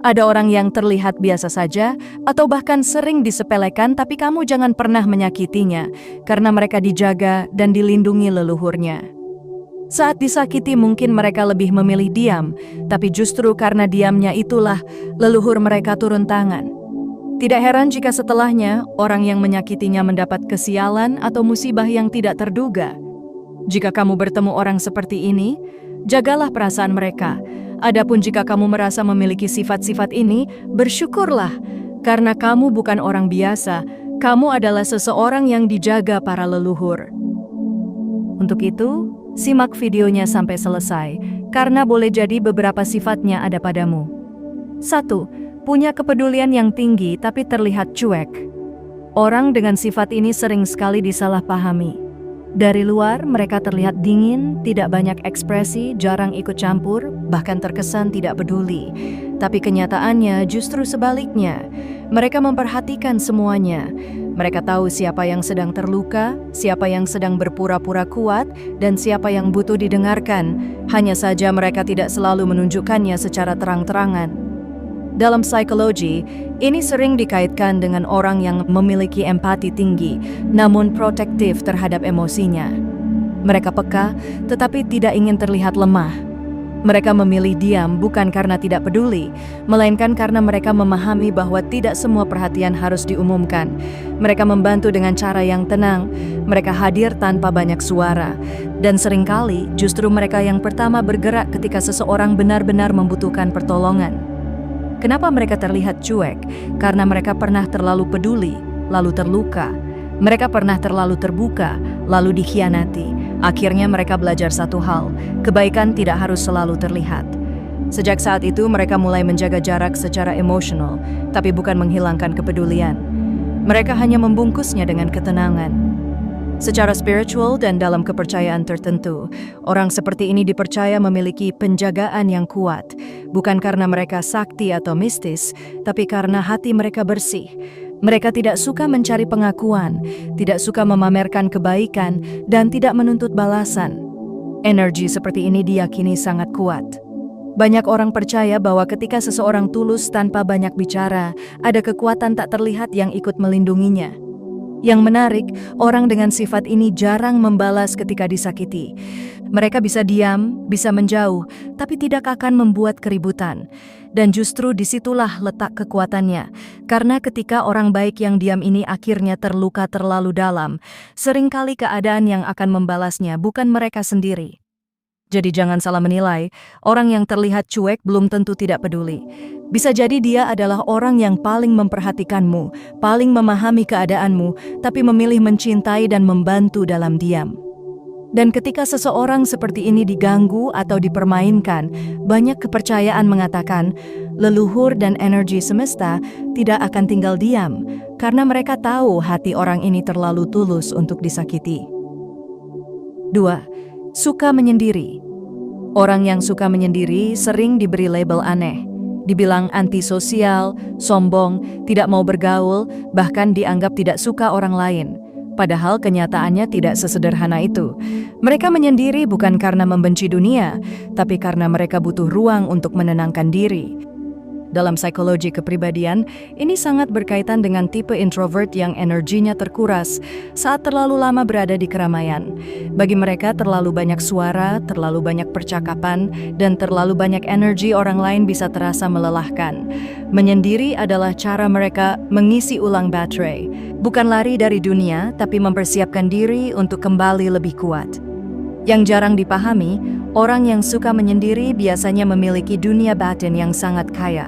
Ada orang yang terlihat biasa saja atau bahkan sering disepelekan, tapi kamu jangan pernah menyakitinya karena mereka dijaga dan dilindungi leluhurnya. Saat disakiti mungkin mereka lebih memilih diam, tapi justru karena diamnya itulah leluhur mereka turun tangan. Tidak heran jika setelahnya orang yang menyakitinya mendapat kesialan atau musibah yang tidak terduga. Jika kamu bertemu orang seperti ini, jagalah perasaan mereka. Adapun jika kamu merasa memiliki sifat-sifat ini, bersyukurlah, karena kamu bukan orang biasa, kamu adalah seseorang yang dijaga para leluhur. Untuk itu, simak videonya sampai selesai, karena boleh jadi beberapa sifatnya ada padamu. 1. Punya kepedulian yang tinggi tapi terlihat cuek. Orang dengan sifat ini sering sekali disalahpahami. Dari luar, mereka terlihat dingin, tidak banyak ekspresi, jarang ikut campur, bahkan terkesan tidak peduli. Tapi kenyataannya justru sebaliknya. Mereka memperhatikan semuanya. Mereka tahu siapa yang sedang terluka, siapa yang sedang berpura-pura kuat, dan siapa yang butuh didengarkan. Hanya saja mereka tidak selalu menunjukkannya secara terang-terangan. Dalam psikologi, ini sering dikaitkan dengan orang yang memiliki empati tinggi, namun protektif terhadap emosinya. Mereka peka, tetapi tidak ingin terlihat lemah. Mereka memilih diam bukan karena tidak peduli, melainkan karena mereka memahami bahwa tidak semua perhatian harus diumumkan. Mereka membantu dengan cara yang tenang, mereka hadir tanpa banyak suara, dan seringkali justru mereka yang pertama bergerak ketika seseorang benar-benar membutuhkan pertolongan. Kenapa mereka terlihat cuek? Karena mereka pernah terlalu peduli, lalu terluka. Mereka pernah terlalu terbuka, lalu dikhianati. Akhirnya mereka belajar satu hal, kebaikan tidak harus selalu terlihat. Sejak saat itu mereka mulai menjaga jarak secara emosional, tapi bukan menghilangkan kepedulian. Mereka hanya membungkusnya dengan ketenangan. Secara spiritual dan dalam kepercayaan tertentu, orang seperti ini dipercaya memiliki penjagaan yang kuat, bukan karena mereka sakti atau mistis, tapi karena hati mereka bersih. Mereka tidak suka mencari pengakuan, tidak suka memamerkan kebaikan, dan tidak menuntut balasan. Energi seperti ini diyakini sangat kuat. Banyak orang percaya bahwa ketika seseorang tulus tanpa banyak bicara, ada kekuatan tak terlihat yang ikut melindunginya. Yang menarik, orang dengan sifat ini jarang membalas ketika disakiti. Mereka bisa diam, bisa menjauh, tapi tidak akan membuat keributan. Dan justru disitulah letak kekuatannya. Karena ketika orang baik yang diam ini akhirnya terluka terlalu dalam, seringkali keadaan yang akan membalasnya bukan mereka sendiri. Jadi jangan salah menilai, orang yang terlihat cuek belum tentu tidak peduli. Bisa jadi dia adalah orang yang paling memperhatikanmu, paling memahami keadaanmu, tapi memilih mencintai dan membantu dalam diam. Dan ketika seseorang seperti ini diganggu atau dipermainkan, banyak kepercayaan mengatakan, leluhur dan energi semesta tidak akan tinggal diam, karena mereka tahu hati orang ini terlalu tulus untuk disakiti. 2. Suka menyendiri. Orang yang suka menyendiri sering diberi label aneh. Dibilang antisosial, sombong, tidak mau bergaul, bahkan dianggap tidak suka orang lain. Padahal kenyataannya tidak sesederhana itu. Mereka menyendiri bukan karena membenci dunia, tapi karena mereka butuh ruang untuk menenangkan diri. Dalam psikologi kepribadian, ini sangat berkaitan dengan tipe introvert yang energinya terkuras saat terlalu lama berada di keramaian. Bagi mereka, terlalu banyak suara, terlalu banyak percakapan, dan terlalu banyak energi orang lain bisa terasa melelahkan. Menyendiri adalah cara mereka mengisi ulang baterai. Bukan lari dari dunia, tapi mempersiapkan diri untuk kembali lebih kuat. Yang jarang dipahami, orang yang suka menyendiri biasanya memiliki dunia batin yang sangat kaya.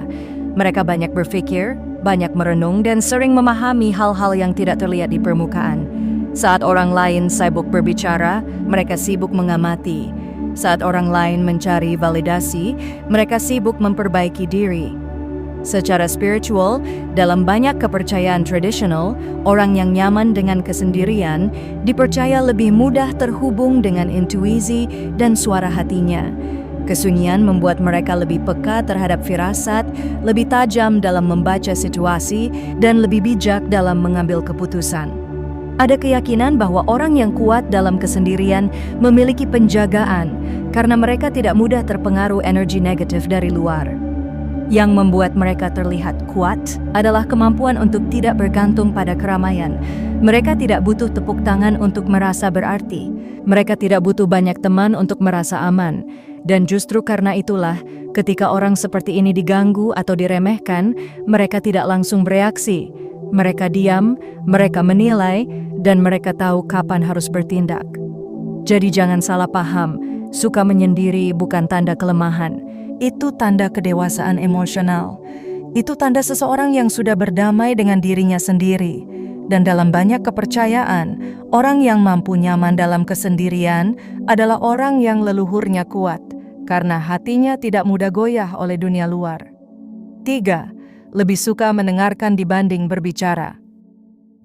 Mereka banyak berpikir, banyak merenung, dan sering memahami hal-hal yang tidak terlihat di permukaan. Saat orang lain sibuk berbicara, mereka sibuk mengamati. Saat orang lain mencari validasi, mereka sibuk memperbaiki diri. Secara spiritual, dalam banyak kepercayaan tradisional, orang yang nyaman dengan kesendirian dipercaya lebih mudah terhubung dengan intuisi dan suara hatinya. Kesunyian membuat mereka lebih peka terhadap firasat, lebih tajam dalam membaca situasi, dan lebih bijak dalam mengambil keputusan. Ada keyakinan bahwa orang yang kuat dalam kesendirian memiliki penjagaan karena mereka tidak mudah terpengaruh energi negatif dari luar. Yang membuat mereka terlihat kuat adalah kemampuan untuk tidak bergantung pada keramaian. Mereka tidak butuh tepuk tangan untuk merasa berarti. Mereka tidak butuh banyak teman untuk merasa aman. Dan justru karena itulah, ketika orang seperti ini diganggu atau diremehkan, mereka tidak langsung bereaksi. Mereka diam, mereka menilai, dan mereka tahu kapan harus bertindak. Jadi jangan salah paham, suka menyendiri bukan tanda kelemahan. Itu tanda kedewasaan emosional. Itu tanda seseorang yang sudah berdamai dengan dirinya sendiri. Dan dalam banyak kepercayaan, orang yang mampu nyaman dalam kesendirian adalah orang yang leluhurnya kuat, karena hatinya tidak mudah goyah oleh dunia luar. 3. Lebih suka mendengarkan dibanding berbicara.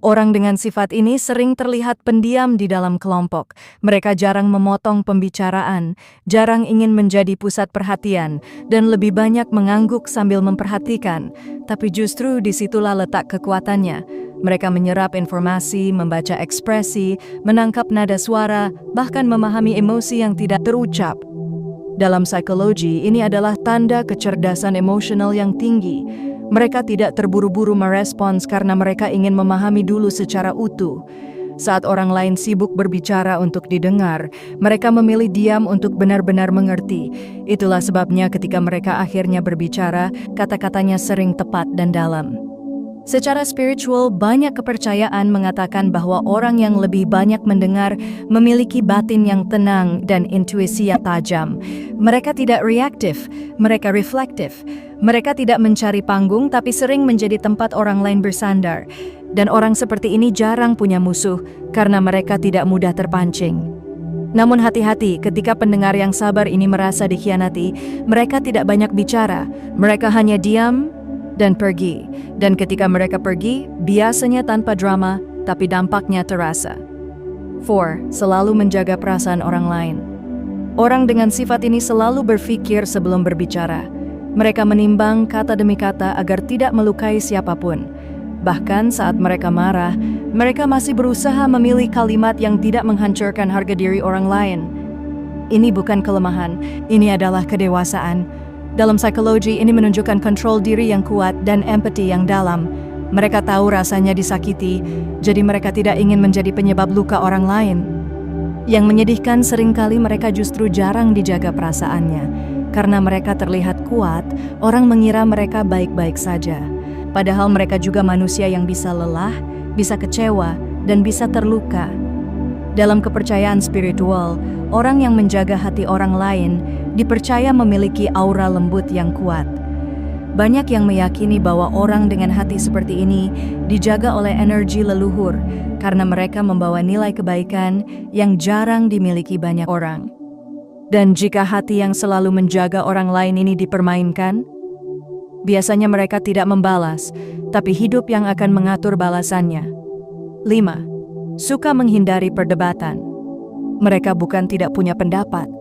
Orang dengan sifat ini sering terlihat pendiam di dalam kelompok. Mereka jarang memotong pembicaraan, jarang ingin menjadi pusat perhatian, dan lebih banyak mengangguk sambil memperhatikan. Tapi justru disitulah letak kekuatannya. Mereka menyerap informasi, membaca ekspresi, menangkap nada suara, bahkan memahami emosi yang tidak terucap. Dalam psikologi, ini adalah tanda kecerdasan emosional yang tinggi. Mereka tidak terburu-buru merespons karena mereka ingin memahami dulu secara utuh. Saat orang lain sibuk berbicara untuk didengar, mereka memilih diam untuk benar-benar mengerti. Itulah sebabnya ketika mereka akhirnya berbicara, kata-katanya sering tepat dan dalam. Secara spiritual, banyak kepercayaan mengatakan bahwa orang yang lebih banyak mendengar memiliki batin yang tenang dan intuisi yang tajam. Mereka tidak reaktif, mereka reflektif. Mereka tidak mencari panggung tapi sering menjadi tempat orang lain bersandar. Dan orang seperti ini jarang punya musuh karena mereka tidak mudah terpancing. Namun hati-hati ketika pendengar yang sabar ini merasa dikhianati, mereka tidak banyak bicara, mereka hanya diam dan pergi. Dan ketika mereka pergi, biasanya tanpa drama, tapi dampaknya terasa. 4. Selalu menjaga perasaan orang lain. Orang dengan sifat ini selalu berpikir sebelum berbicara. Mereka menimbang kata demi kata agar tidak melukai siapapun. Bahkan saat mereka marah, mereka masih berusaha memilih kalimat yang tidak menghancurkan harga diri orang lain. Ini bukan kelemahan, ini adalah kedewasaan. Dalam psikologi, ini menunjukkan kontrol diri yang kuat dan empati yang dalam. Mereka tahu rasanya disakiti, jadi mereka tidak ingin menjadi penyebab luka orang lain. Yang menyedihkan seringkali mereka justru jarang dijaga perasaannya. Karena mereka terlihat kuat, orang mengira mereka baik-baik saja. Padahal mereka juga manusia yang bisa lelah, bisa kecewa, dan bisa terluka. Dalam kepercayaan spiritual, orang yang menjaga hati orang lain dipercaya memiliki aura lembut yang kuat. Banyak yang meyakini bahwa orang dengan hati seperti ini dijaga oleh energi leluhur karena mereka membawa nilai kebaikan yang jarang dimiliki banyak orang. Dan jika hati yang selalu menjaga orang lain ini dipermainkan, biasanya mereka tidak membalas, tapi hidup yang akan mengatur balasannya. 5. Suka menghindari perdebatan. Mereka bukan tidak punya pendapat.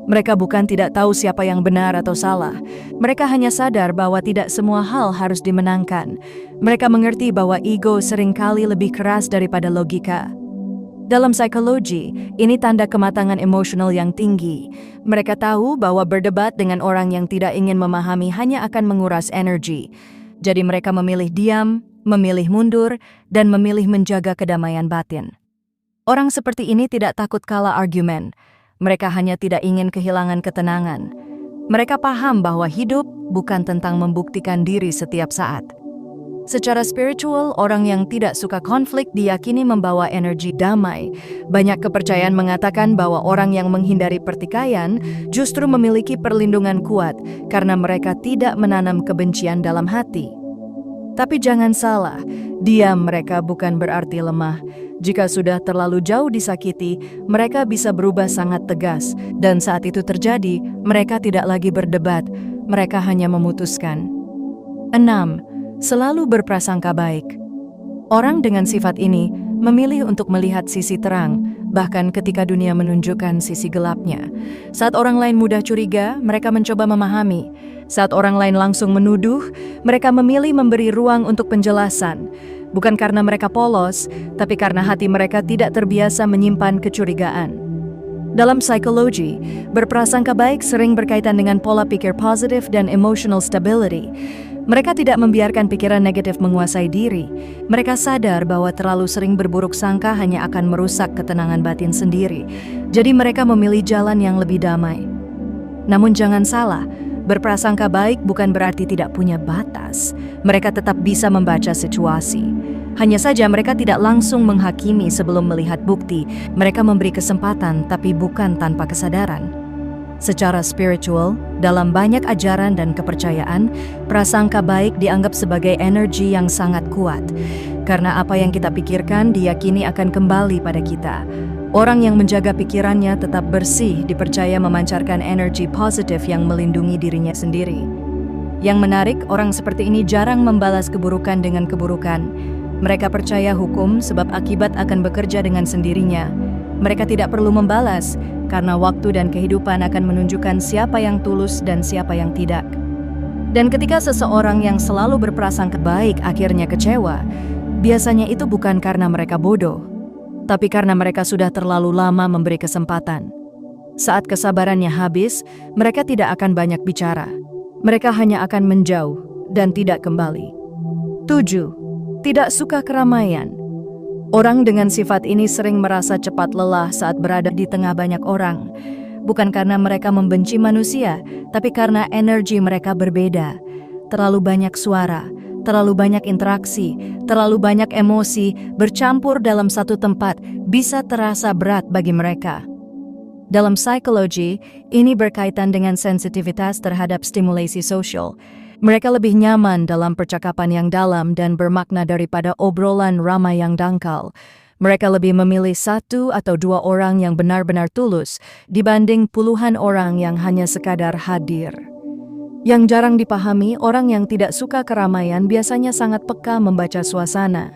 Mereka bukan tidak tahu siapa yang benar atau salah. Mereka hanya sadar bahwa tidak semua hal harus dimenangkan. Mereka mengerti bahwa ego seringkali lebih keras daripada logika. Dalam psikologi, ini tanda kematangan emosional yang tinggi. Mereka tahu bahwa berdebat dengan orang yang tidak ingin memahami hanya akan menguras energi. Jadi mereka memilih diam, memilih mundur, dan memilih menjaga kedamaian batin. Orang seperti ini tidak takut kalah argumen. Mereka hanya tidak ingin kehilangan ketenangan. Mereka paham bahwa hidup bukan tentang membuktikan diri setiap saat. Secara spiritual, orang yang tidak suka konflik diyakini membawa energi damai. Banyak kepercayaan mengatakan bahwa orang yang menghindari pertikaian justru memiliki perlindungan kuat karena mereka tidak menanam kebencian dalam hati. Tapi jangan salah, diam mereka bukan berarti lemah. Jika sudah terlalu jauh disakiti, mereka bisa berubah sangat tegas. Dan saat itu terjadi, mereka tidak lagi berdebat, mereka hanya memutuskan. 6. Selalu berprasangka baik. Orang dengan sifat ini memilih untuk melihat sisi terang, bahkan ketika dunia menunjukkan sisi gelapnya. Saat orang lain mudah curiga, mereka mencoba memahami. Saat orang lain langsung menuduh, mereka memilih memberi ruang untuk penjelasan. Bukan karena mereka polos, tapi karena hati mereka tidak terbiasa menyimpan kecurigaan. Dalam psikologi, berprasangka baik sering berkaitan dengan pola pikir positif dan emotional stability. Mereka tidak membiarkan pikiran negatif menguasai diri. Mereka sadar bahwa terlalu sering berburuk sangka hanya akan merusak ketenangan batin sendiri. Jadi mereka memilih jalan yang lebih damai. Namun jangan salah, berprasangka baik bukan berarti tidak punya batas. Mereka tetap bisa membaca situasi. Hanya saja mereka tidak langsung menghakimi sebelum melihat bukti. Mereka memberi kesempatan tapi bukan tanpa kesadaran. Secara spiritual, dalam banyak ajaran dan kepercayaan, prasangka baik dianggap sebagai energi yang sangat kuat. Karena apa yang kita pikirkan diyakini akan kembali pada kita. Orang yang menjaga pikirannya tetap bersih dipercaya memancarkan energi positif yang melindungi dirinya sendiri. Yang menarik, orang seperti ini jarang membalas keburukan dengan keburukan. Mereka percaya hukum sebab akibat akan bekerja dengan sendirinya. Mereka tidak perlu membalas, karena waktu dan kehidupan akan menunjukkan siapa yang tulus dan siapa yang tidak. Dan ketika seseorang yang selalu berprasangka baik akhirnya kecewa, biasanya itu bukan karena mereka bodoh, tapi karena mereka sudah terlalu lama memberi kesempatan. Saat kesabarannya habis, mereka tidak akan banyak bicara. Mereka hanya akan menjauh dan tidak kembali. 7. Tidak suka keramaian. Orang dengan sifat ini sering merasa cepat lelah saat berada di tengah banyak orang. Bukan karena mereka membenci manusia, tapi karena energi mereka berbeda. Terlalu banyak suara, terlalu banyak interaksi, terlalu banyak emosi bercampur dalam satu tempat bisa terasa berat bagi mereka. Dalam psikologi, ini berkaitan dengan sensitivitas terhadap stimulasi sosial. Mereka lebih nyaman dalam percakapan yang dalam dan bermakna daripada obrolan ramai yang dangkal. Mereka lebih memilih 1 atau 2 orang yang benar-benar tulus dibanding puluhan orang yang hanya sekadar hadir. Yang jarang dipahami, orang yang tidak suka keramaian biasanya sangat peka membaca suasana.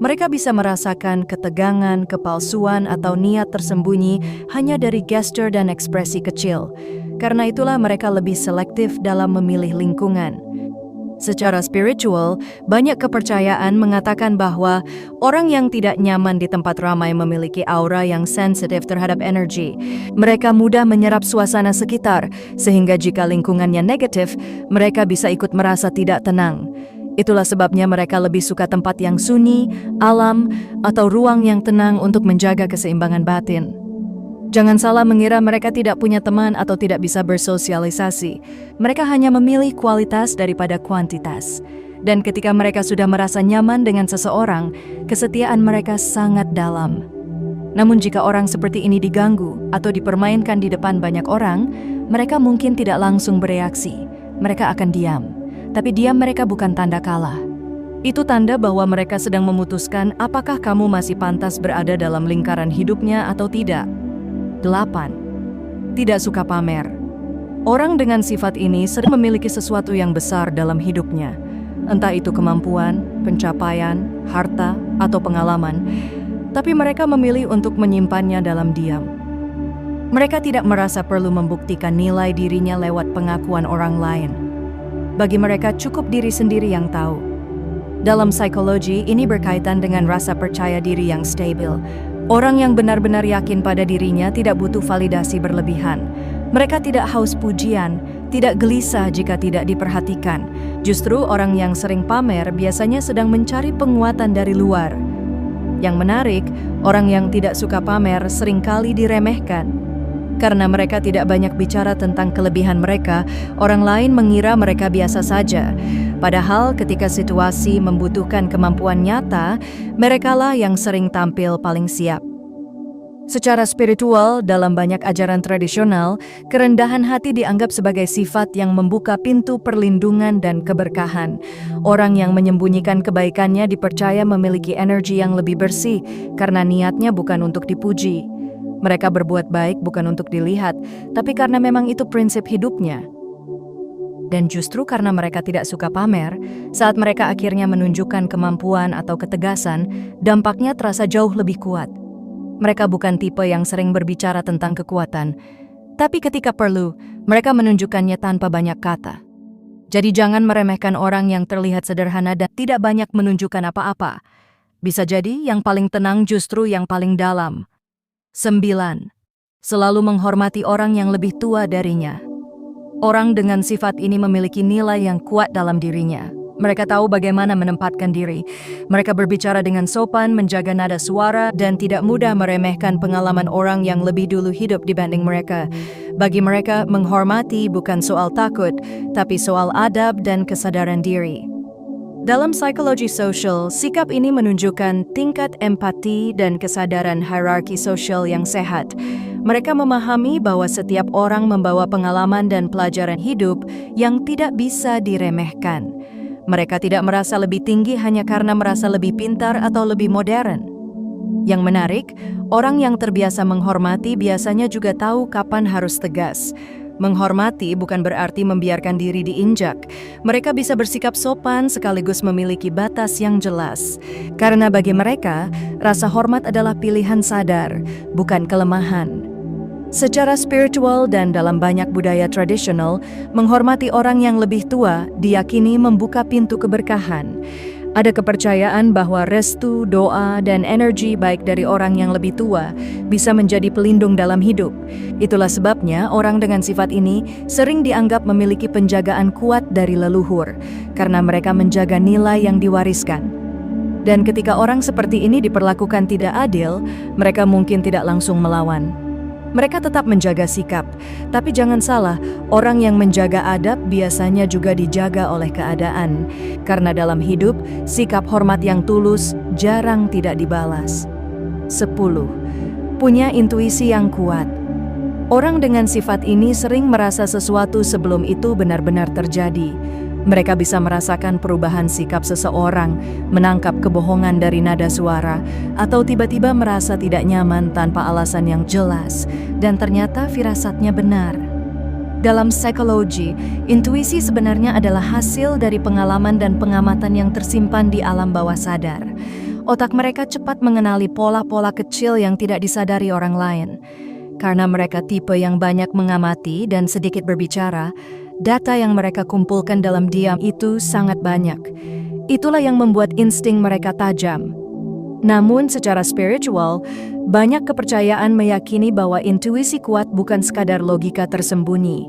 Mereka bisa merasakan ketegangan, kepalsuan, atau niat tersembunyi hanya dari gestur dan ekspresi kecil. Karena itulah mereka lebih selektif dalam memilih lingkungan. Secara spiritual, banyak kepercayaan mengatakan bahwa orang yang tidak nyaman di tempat ramai memiliki aura yang sensitif terhadap energi. Mereka mudah menyerap suasana sekitar, sehingga jika lingkungannya negatif, mereka bisa ikut merasa tidak tenang. Itulah sebabnya mereka lebih suka tempat yang sunyi, alam, atau ruang yang tenang untuk menjaga keseimbangan batin. Jangan salah mengira mereka tidak punya teman atau tidak bisa bersosialisasi. Mereka hanya memilih kualitas daripada kuantitas. Dan ketika mereka sudah merasa nyaman dengan seseorang, kesetiaan mereka sangat dalam. Namun jika orang seperti ini diganggu atau dipermainkan di depan banyak orang, mereka mungkin tidak langsung bereaksi. Mereka akan diam. Tapi diam mereka bukan tanda kalah. Itu tanda bahwa mereka sedang memutuskan apakah kamu masih pantas berada dalam lingkaran hidupnya atau tidak. 8. Tidak suka pamer. Orang dengan sifat ini sering memiliki sesuatu yang besar dalam hidupnya. Entah itu kemampuan, pencapaian, harta, atau pengalaman. Tapi mereka memilih untuk menyimpannya dalam diam. Mereka tidak merasa perlu membuktikan nilai dirinya lewat pengakuan orang lain. Bagi mereka cukup diri sendiri yang tahu. Dalam psikologi, ini berkaitan dengan rasa percaya diri yang stabil. Orang yang benar-benar yakin pada dirinya tidak butuh validasi berlebihan. Mereka tidak haus pujian, tidak gelisah jika tidak diperhatikan. Justru orang yang sering pamer biasanya sedang mencari penguatan dari luar. Yang menarik, orang yang tidak suka pamer seringkali diremehkan. Karena mereka tidak banyak bicara tentang kelebihan mereka, orang lain mengira mereka biasa saja. Padahal ketika situasi membutuhkan kemampuan nyata, merekalah yang sering tampil paling siap. Secara spiritual, dalam banyak ajaran tradisional, kerendahan hati dianggap sebagai sifat yang membuka pintu perlindungan dan keberkahan. Orang yang menyembunyikan kebaikannya dipercaya memiliki energi yang lebih bersih, karena niatnya bukan untuk dipuji. Mereka berbuat baik bukan untuk dilihat, tapi karena memang itu prinsip hidupnya. Dan justru karena mereka tidak suka pamer, saat mereka akhirnya menunjukkan kemampuan atau ketegasan, dampaknya terasa jauh lebih kuat. Mereka bukan tipe yang sering berbicara tentang kekuatan, tapi ketika perlu, mereka menunjukkannya tanpa banyak kata. Jadi jangan meremehkan orang yang terlihat sederhana dan tidak banyak menunjukkan apa-apa. Bisa jadi yang paling tenang justru yang paling dalam. 9. Selalu menghormati orang yang lebih tua darinya. Orang dengan sifat ini memiliki nilai yang kuat dalam dirinya. Mereka tahu bagaimana menempatkan diri. Mereka berbicara dengan sopan, menjaga nada suara, dan tidak mudah meremehkan pengalaman orang yang lebih dulu hidup dibanding mereka. Bagi mereka, menghormati bukan soal takut, tapi soal adab dan kesadaran diri. Dalam psikologi sosial, sikap ini menunjukkan tingkat empati dan kesadaran hierarki sosial yang sehat. Mereka memahami bahwa setiap orang membawa pengalaman dan pelajaran hidup yang tidak bisa diremehkan. Mereka tidak merasa lebih tinggi hanya karena merasa lebih pintar atau lebih modern. Yang menarik, orang yang terbiasa menghormati biasanya juga tahu kapan harus tegas. Menghormati bukan berarti membiarkan diri diinjak. Mereka bisa bersikap sopan sekaligus memiliki batas yang jelas. Karena bagi mereka, rasa hormat adalah pilihan sadar, bukan kelemahan. Secara spiritual dan dalam banyak budaya tradisional, menghormati orang yang lebih tua diyakini membuka pintu keberkahan. Ada kepercayaan bahwa restu, doa, dan energi baik dari orang yang lebih tua bisa menjadi pelindung dalam hidup. Itulah sebabnya orang dengan sifat ini sering dianggap memiliki penjagaan kuat dari leluhur, karena mereka menjaga nilai yang diwariskan. Dan ketika orang seperti ini diperlakukan tidak adil, mereka mungkin tidak langsung melawan. Mereka tetap menjaga sikap, tapi jangan salah, orang yang menjaga adab biasanya juga dijaga oleh keadaan. Karena dalam hidup, sikap hormat yang tulus jarang tidak dibalas. 10. Punya intuisi yang kuat. Orang dengan sifat ini sering merasa sesuatu sebelum itu benar-benar terjadi. Mereka bisa merasakan perubahan sikap seseorang, menangkap kebohongan dari nada suara, atau tiba-tiba merasa tidak nyaman tanpa alasan yang jelas, dan ternyata firasatnya benar. Dalam psikologi, intuisi sebenarnya adalah hasil dari pengalaman dan pengamatan yang tersimpan di alam bawah sadar. Otak mereka cepat mengenali pola-pola kecil yang tidak disadari orang lain. Karena mereka tipe yang banyak mengamati dan sedikit berbicara, data yang mereka kumpulkan dalam diam itu sangat banyak. Itulah yang membuat insting mereka tajam. Namun secara spiritual, banyak kepercayaan meyakini bahwa intuisi kuat bukan sekadar logika tersembunyi.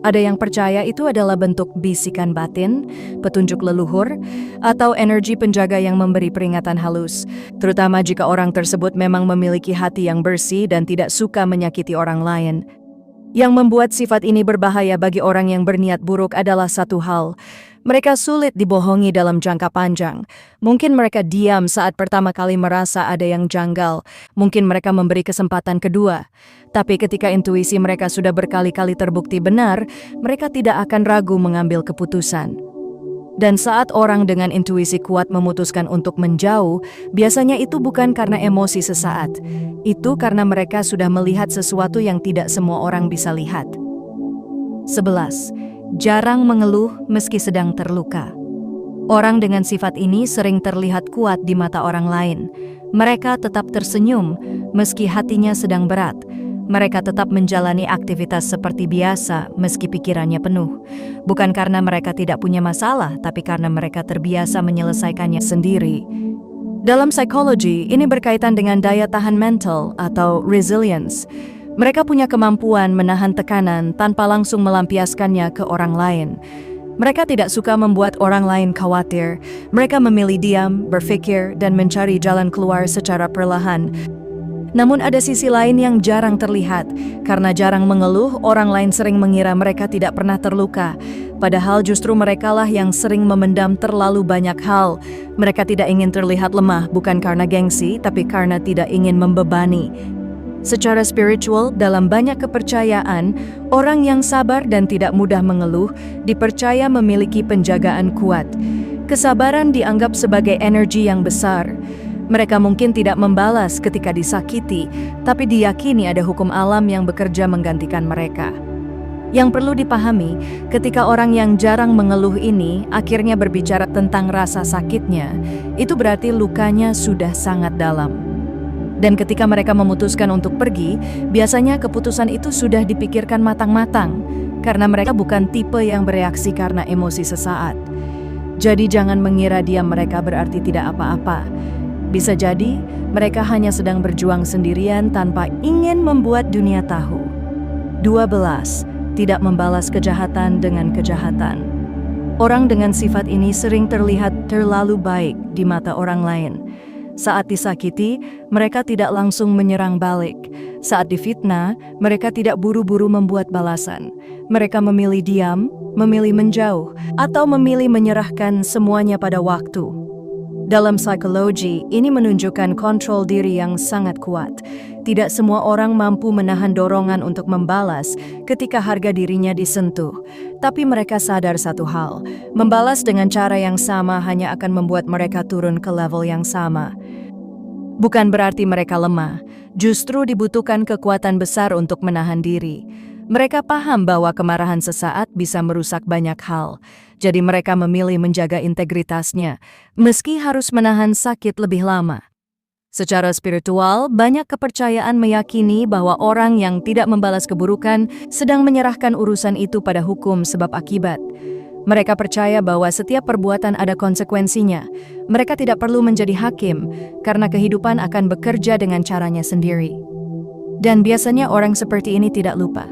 Ada yang percaya itu adalah bentuk bisikan batin, petunjuk leluhur, atau energi penjaga yang memberi peringatan halus, terutama jika orang tersebut memang memiliki hati yang bersih dan tidak suka menyakiti orang lain. Yang membuat sifat ini berbahaya bagi orang yang berniat buruk adalah satu hal. Mereka sulit dibohongi dalam jangka panjang. Mungkin mereka diam saat pertama kali merasa ada yang janggal. Mungkin mereka memberi kesempatan kedua. Tapi ketika intuisi mereka sudah berkali-kali terbukti benar, mereka tidak akan ragu mengambil keputusan. Dan saat orang dengan intuisi kuat memutuskan untuk menjauh, biasanya itu bukan karena emosi sesaat. Itu karena mereka sudah melihat sesuatu yang tidak semua orang bisa lihat. 11. Jarang mengeluh meski sedang terluka. Orang dengan sifat ini sering terlihat kuat di mata orang lain. Mereka tetap tersenyum meski hatinya sedang berat. Mereka tetap menjalani aktivitas seperti biasa meski pikirannya penuh. Bukan karena mereka tidak punya masalah, tapi karena mereka terbiasa menyelesaikannya sendiri. Dalam psikologi, ini berkaitan dengan daya tahan mental atau resilience. Mereka punya kemampuan menahan tekanan tanpa langsung melampiaskannya ke orang lain. Mereka tidak suka membuat orang lain khawatir. Mereka memilih diam, berpikir, dan mencari jalan keluar secara perlahan. Namun ada sisi lain yang jarang terlihat. Karena jarang mengeluh, orang lain sering mengira mereka tidak pernah terluka. Padahal justru merekalah yang sering memendam terlalu banyak hal. Mereka tidak ingin terlihat lemah, bukan karena gengsi, tapi karena tidak ingin membebani. Secara spiritual, dalam banyak kepercayaan, orang yang sabar dan tidak mudah mengeluh dipercaya memiliki penjagaan kuat. Kesabaran dianggap sebagai energi yang besar. Mereka mungkin tidak membalas ketika disakiti, tapi diyakini ada hukum alam yang bekerja menggantikan mereka. Yang perlu dipahami, ketika orang yang jarang mengeluh ini akhirnya berbicara tentang rasa sakitnya, itu berarti lukanya sudah sangat dalam. Dan ketika mereka memutuskan untuk pergi, biasanya keputusan itu sudah dipikirkan matang-matang, karena mereka bukan tipe yang bereaksi karena emosi sesaat. Jadi jangan mengira diam mereka berarti tidak apa-apa. Bisa jadi, mereka hanya sedang berjuang sendirian tanpa ingin membuat dunia tahu. 12. Tidak membalas kejahatan dengan kejahatan. Orang dengan sifat ini sering terlihat terlalu baik di mata orang lain. Saat disakiti, mereka tidak langsung menyerang balik. Saat difitnah, mereka tidak buru-buru membuat balasan. Mereka memilih diam, memilih menjauh, atau memilih menyerahkan semuanya pada waktu. Dalam psikologi, ini menunjukkan kontrol diri yang sangat kuat. Tidak semua orang mampu menahan dorongan untuk membalas ketika harga dirinya disentuh. Tapi mereka sadar satu hal, membalas dengan cara yang sama hanya akan membuat mereka turun ke level yang sama. Bukan berarti mereka lemah, justru dibutuhkan kekuatan besar untuk menahan diri. Mereka paham bahwa kemarahan sesaat bisa merusak banyak hal, jadi mereka memilih menjaga integritasnya, meski harus menahan sakit lebih lama. Secara spiritual, banyak kepercayaan meyakini bahwa orang yang tidak membalas keburukan sedang menyerahkan urusan itu pada hukum sebab akibat. Mereka percaya bahwa setiap perbuatan ada konsekuensinya. Mereka tidak perlu menjadi hakim, karena kehidupan akan bekerja dengan caranya sendiri. Dan biasanya orang seperti ini tidak lupa.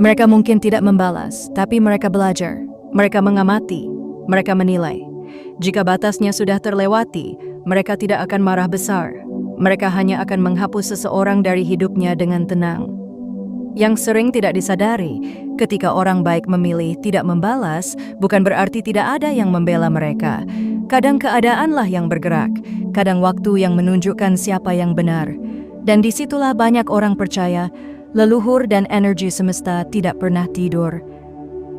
Mereka mungkin tidak membalas, tapi mereka belajar. Mereka mengamati, mereka menilai. Jika batasnya sudah terlewati, mereka tidak akan marah besar. Mereka hanya akan menghapus seseorang dari hidupnya dengan tenang. Yang sering tidak disadari, ketika orang baik memilih tidak membalas, bukan berarti tidak ada yang membela mereka. Kadang keadaanlah yang bergerak, kadang waktu yang menunjukkan siapa yang benar. Dan disitulah banyak orang percaya, leluhur dan energi semesta tidak pernah tidur.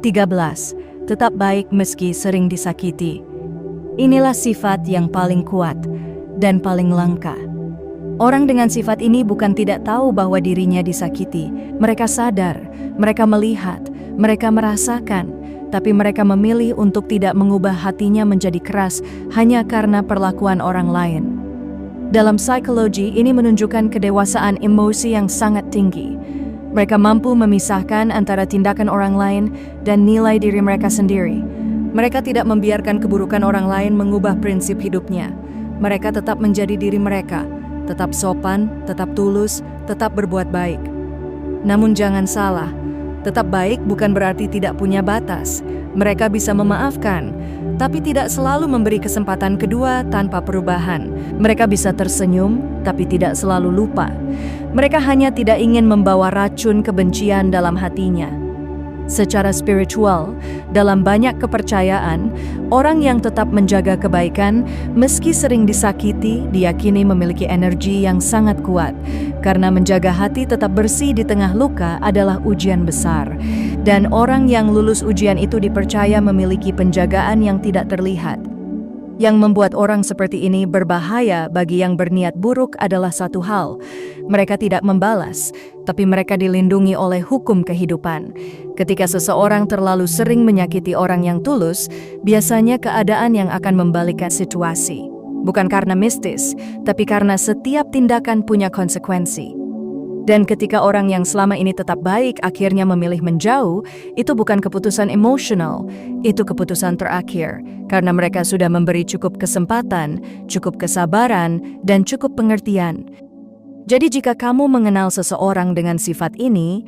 13. Tetap baik meski sering disakiti. Inilah sifat yang paling kuat dan paling langka. Orang dengan sifat ini bukan tidak tahu bahwa dirinya disakiti. Mereka sadar, mereka melihat, mereka merasakan, tapi mereka memilih untuk tidak mengubah hatinya menjadi keras hanya karena perlakuan orang lain. Dalam psikologi, ini menunjukkan kedewasaan emosi yang sangat tinggi. Mereka mampu memisahkan antara tindakan orang lain dan nilai diri mereka sendiri. Mereka tidak membiarkan keburukan orang lain mengubah prinsip hidupnya. Mereka tetap menjadi diri mereka, tetap sopan, tetap tulus, tetap berbuat baik. Namun jangan salah, tetap baik bukan berarti tidak punya batas. Mereka bisa memaafkan, tapi tidak selalu memberi kesempatan kedua tanpa perubahan. Mereka bisa tersenyum, tapi tidak selalu lupa. Mereka hanya tidak ingin membawa racun kebencian dalam hatinya. Secara spiritual, dalam banyak kepercayaan, orang yang tetap menjaga kebaikan, meski sering disakiti, diyakini memiliki energi yang sangat kuat. Karena menjaga hati tetap bersih di tengah luka adalah ujian besar. Dan orang yang lulus ujian itu dipercaya memiliki penjagaan yang tidak terlihat. Yang membuat orang seperti ini berbahaya bagi yang berniat buruk adalah satu hal. Mereka tidak membalas, tapi mereka dilindungi oleh hukum kehidupan. Ketika seseorang terlalu sering menyakiti orang yang tulus, biasanya keadaan yang akan membalikkan situasi. Bukan karena mistis, tapi karena setiap tindakan punya konsekuensi. Dan ketika orang yang selama ini tetap baik akhirnya memilih menjauh, itu bukan keputusan emosional, itu keputusan terakhir. Karena mereka sudah memberi cukup kesempatan, cukup kesabaran, dan cukup pengertian. Jadi jika kamu mengenal seseorang dengan sifat ini,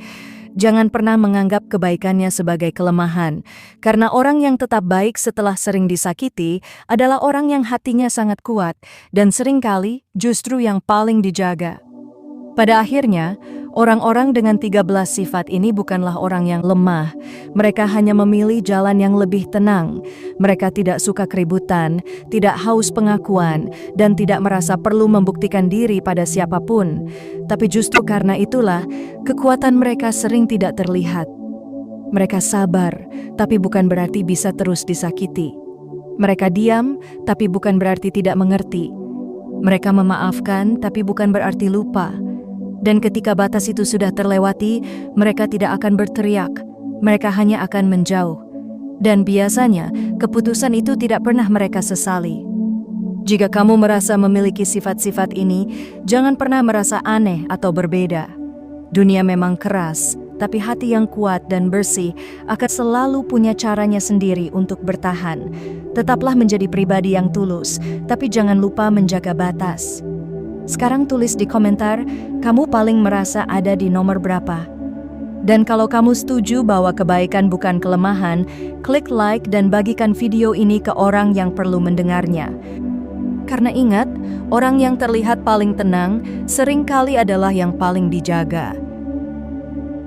jangan pernah menganggap kebaikannya sebagai kelemahan. Karena orang yang tetap baik setelah sering disakiti adalah orang yang hatinya sangat kuat, dan seringkali justru yang paling dijaga. Pada akhirnya, orang-orang dengan 13 sifat ini bukanlah orang yang lemah. Mereka hanya memilih jalan yang lebih tenang. Mereka tidak suka keributan, tidak haus pengakuan, dan tidak merasa perlu membuktikan diri pada siapapun. Tapi justru karena itulah, kekuatan mereka sering tidak terlihat. Mereka sabar, tapi bukan berarti bisa terus disakiti. Mereka diam, tapi bukan berarti tidak mengerti. Mereka memaafkan, tapi bukan berarti lupa. Dan ketika batas itu sudah terlewati, mereka tidak akan berteriak. Mereka hanya akan menjauh. Dan biasanya, keputusan itu tidak pernah mereka sesali. Jika kamu merasa memiliki sifat-sifat ini, jangan pernah merasa aneh atau berbeda. Dunia memang keras, tapi hati yang kuat dan bersih akan selalu punya caranya sendiri untuk bertahan. Tetaplah menjadi pribadi yang tulus, tapi jangan lupa menjaga batas. Sekarang tulis di komentar, kamu paling merasa ada di nomor berapa? Dan kalau kamu setuju bahwa kebaikan bukan kelemahan, klik like dan bagikan video ini ke orang yang perlu mendengarnya. Karena ingat, orang yang terlihat paling tenang seringkali adalah yang paling dijaga.